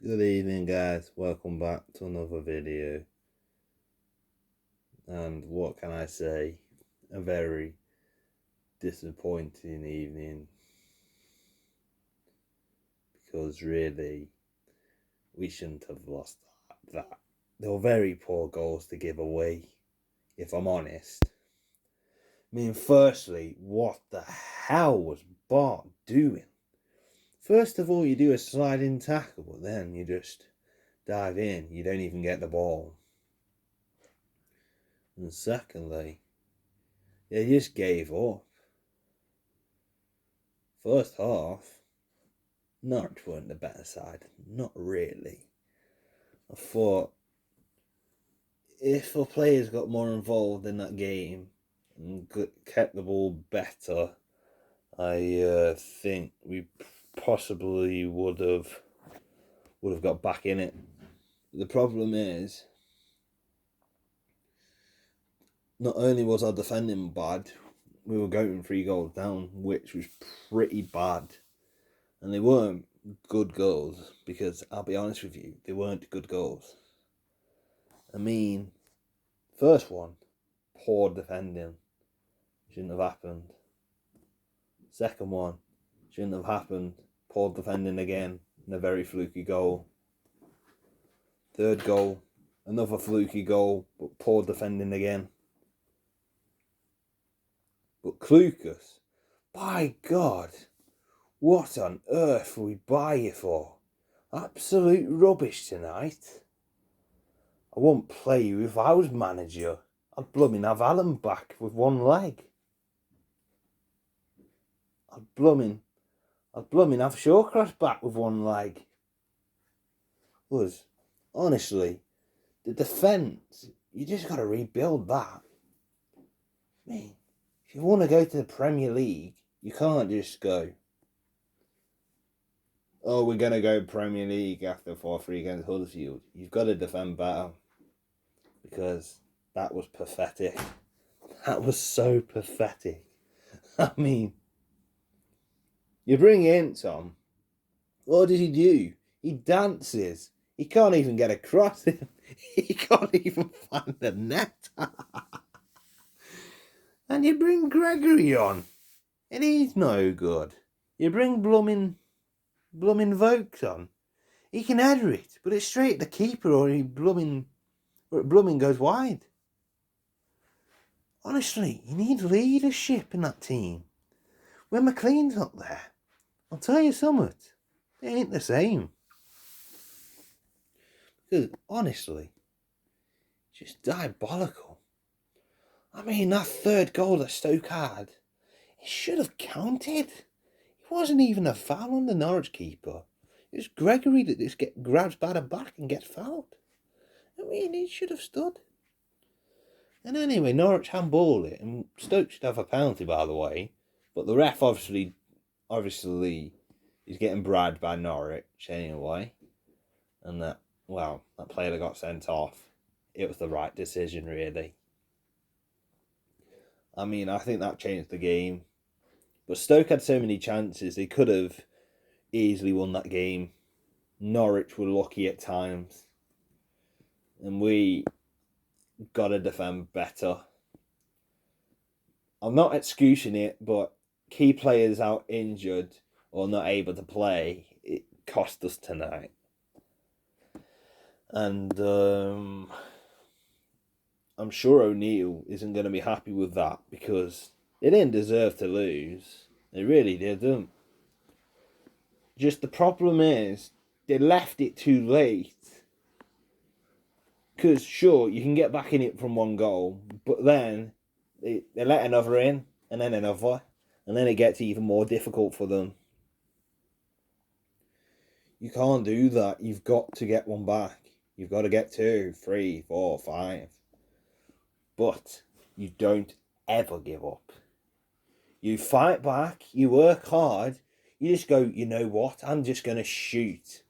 Good evening, guys. Welcome back to another video. And what can I say? A very disappointing evening, because really we shouldn't have lost that. They were very poor goals to give away, if I'm honest. I mean, firstly, what the hell was Bart doing? First of all, you do a sliding tackle, but then you just dive in. You don't even get the ball. And secondly, they just gave up. First half, Norwich weren't the better side. Not really. I thought if our players got more involved in that game and kept the ball better, I think we possibly would have got back in it. The problem is, not only was our defending bad, we were going 3 goals down, which was pretty bad. And they weren't good goals, because I'll be honest with you, they weren't good goals. I mean, first one, poor defending. Shouldn't have happened. Second one, shouldn't have happened. Poor defending again, and a very fluky goal. Third goal, another fluky goal, but poor defending again. But Clucas, by God, what on earth will we buy you for? Absolute rubbish tonight. I won't play you if I was manager. I'd blooming have Alan back with one leg. I'd blooming have Shawcross back with one leg. Because, honestly, the defence, you just got to rebuild that. I mean, if you want to go to the Premier League, you can't just go, oh, we're going to go Premier League after 4-3 against Huddersfield. You've got to defend better. Because that was pathetic. That was so pathetic. I mean, you bring in Tom. What does he do? He dances. He can't even get a cross in. He can't even find the net. And you bring Gregory on, and he's no good. You bring Blooming Vokes on. He can header it, but it's straight at the keeper, or Blooming goes wide. Honestly, you need leadership in that team. When McLean's not there, I'll tell you something, it ain't the same. Because, honestly, it's just diabolical. I mean, that third goal that Stoke had, it should have counted. It wasn't even a foul on the Norwich keeper. It was Gregory that just grabs by the back and gets fouled. I mean, he should have stood. And anyway, Norwich handballed it, and Stoke should have a penalty, by the way. But the ref obviously is getting bribed by Norwich anyway. And that player that got sent off, it was the right decision, really. I mean, I think that changed the game. But Stoke had so many chances, they could have easily won that game. Norwich were lucky at times. And we got to defend better. I'm not excusing it, but key players out injured or not able to play, it cost us tonight. And I'm sure O'Neill isn't going to be happy with that, because they didn't deserve to lose. They really didn't. Just the problem is, they left it too late. Because, sure, you can get back in it from one goal, but then they let another in, and then another, and then it gets even more difficult for them. You can't do that. You've got to get one back. You've got to get 2, 3, 4, 5. But you don't ever give up. You fight back, you work hard, you just go, you know what, I'm just going to shoot.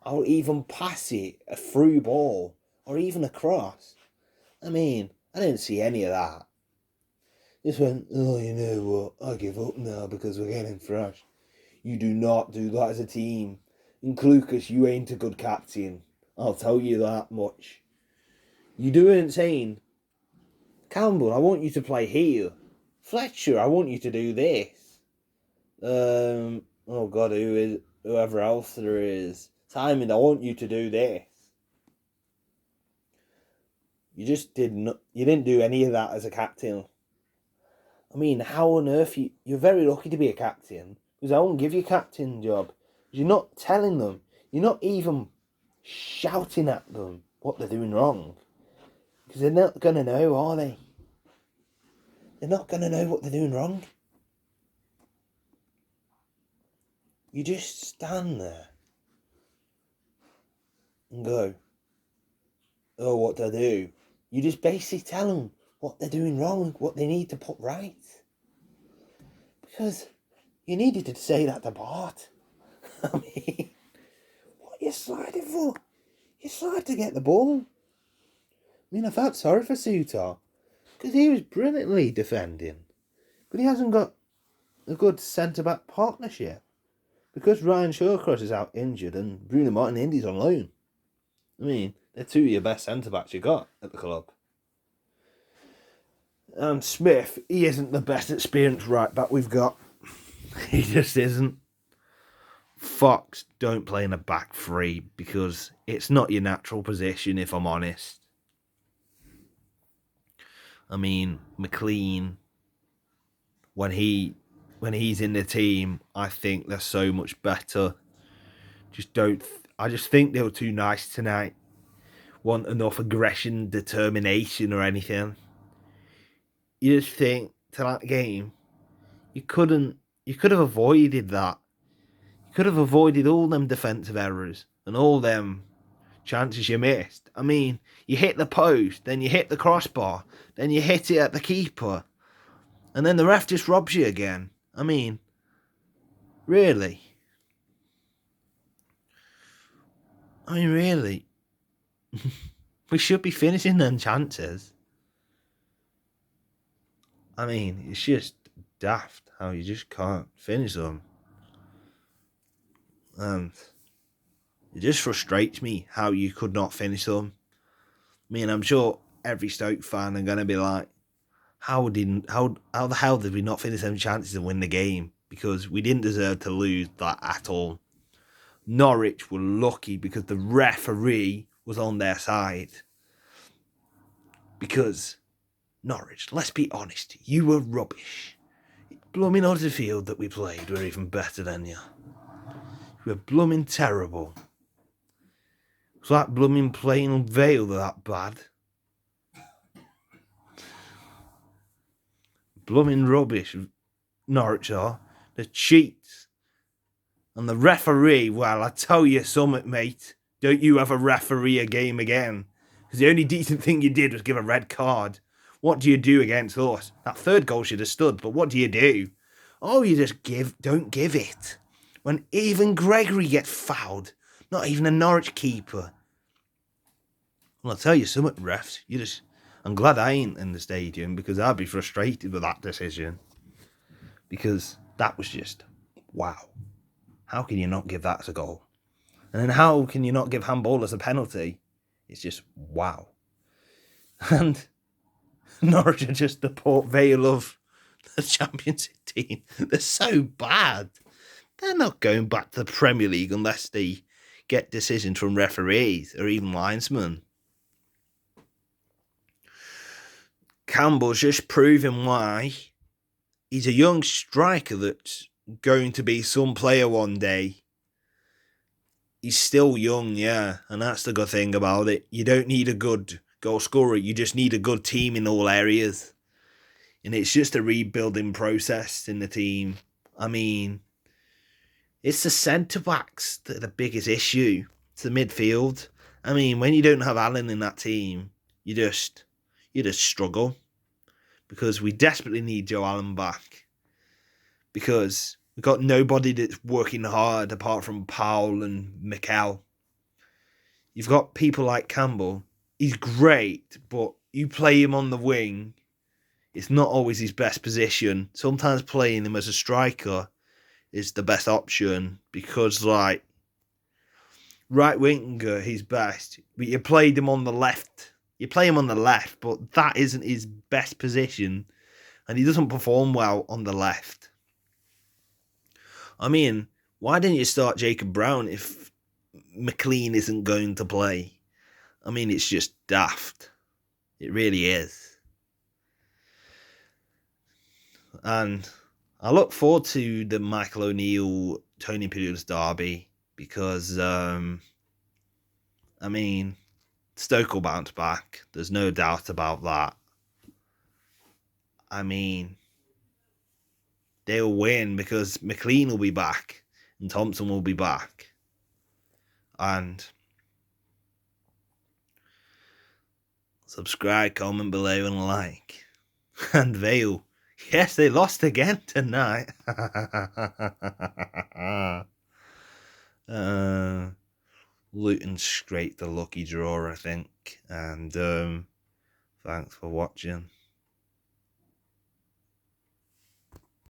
I'll even pass it, a through ball, or even a cross. I mean, I didn't see any of that. Just went, oh, you know what, I give up now because we're getting thrashed. You do not do that as a team. And Lucas, you ain't a good captain. I'll tell you that much. You doing saying, Campbell, I want you to play here. Fletcher, I want you to do this. Oh God, whoever else there is. Simon, I want you to do this. You just you didn't do any of that as a captain. I mean, how on earth you're very lucky to be a captain, because I won't give you a captain job. You're not telling them. You're not even shouting at them what they're doing wrong. Because they're not going to know, are they? They're not going to know what they're doing wrong. You just stand there and go, oh, what do I do? You just basically tell them what they're doing wrong, what they need to put right. Because you needed to say that to Bart. I mean, what are you sliding for? You slide to get the ball. I mean, I felt sorry for Sutar, because he was brilliantly defending. But he hasn't got a good centre-back partnership. Because Ryan Shawcross is out injured and Bruno Martinelli's on loan. I mean, they're two of your best centre-backs you got at the club. And Smith, he isn't the best experienced right-back we've got. He just isn't. Fox, don't play in a back three because it's not your natural position, if I'm honest. I mean, McLean, when he's in the team, I think they're so much better. I just think they were too nice tonight. Want enough aggression, determination, or anything. You just think to that game, you could have avoided that. You could have avoided all them defensive errors and all them chances you missed. I mean, you hit the post, then you hit the crossbar, then you hit it at the keeper, and then the ref just robs you again. I mean, really? We should be finishing them chances. I mean, it's just daft how you just can't finish them. And it just frustrates me how you could not finish them. I mean, I'm sure every Stoke fan are going to be like, how the hell did we not finish them chances and win the game? Because we didn't deserve to lose that at all. Norwich were lucky because the referee was on their side. Because Norwich, let's be honest, you were rubbish. Blooming Huddersfield that we played were even better than you. You were blooming terrible. It's like blooming playing Vale that bad. Blooming rubbish, Norwich are. They're cheats. And the referee, well, I tell you something, mate. Don't you ever referee a game again. Because the only decent thing you did was give a red card. What do you do against us? That third goal should have stood, but what do you do? Oh, you just don't give it. When even Gregory gets fouled, not even a Norwich keeper. Well, I'll tell you something, refs. I'm glad I ain't in the stadium because I'd be frustrated with that decision. Because that was just, wow. How can you not give that as a goal? And then how can you not give handball as a penalty? It's just, wow. And Norwich are just the Port Vale of the Championship team. They're so bad. They're not going back to the Premier League unless they get decisions from referees or even linesmen. Campbell's just proving why he's a young striker that's going to be some player one day. He's still young, yeah, and that's the good thing about it. You don't need a good goal scorer, you just need a good team in all areas. And it's just a rebuilding process in the team. I mean, it's the centre-backs that are the biggest issue. It's the midfield. I mean, when you don't have Allen in that team, you just struggle. Because we desperately need Joe Allen back. Because we've got nobody that's working hard apart from Powell and Mikel. You've got people like Campbell. He's great, but you play him on the wing, it's not always his best position. Sometimes playing him as a striker is the best option because, like, right winger, he's best, but you played him on the left. You play him on the left, but that isn't his best position, and he doesn't perform well on the left. I mean, why didn't you start Jacob Brown if McLean isn't going to play? I mean, it's just daft. It really is. And I look forward to the Michael O'Neill, Tony Pulis derby because, I mean, Stoke will bounce back. There's no doubt about that. I mean, they'll win because McLean will be back and Thompson will be back. And subscribe, comment below, and like. And Vale. Yes, they lost again tonight. Luton scraped the lucky draw, I think. And thanks for watching.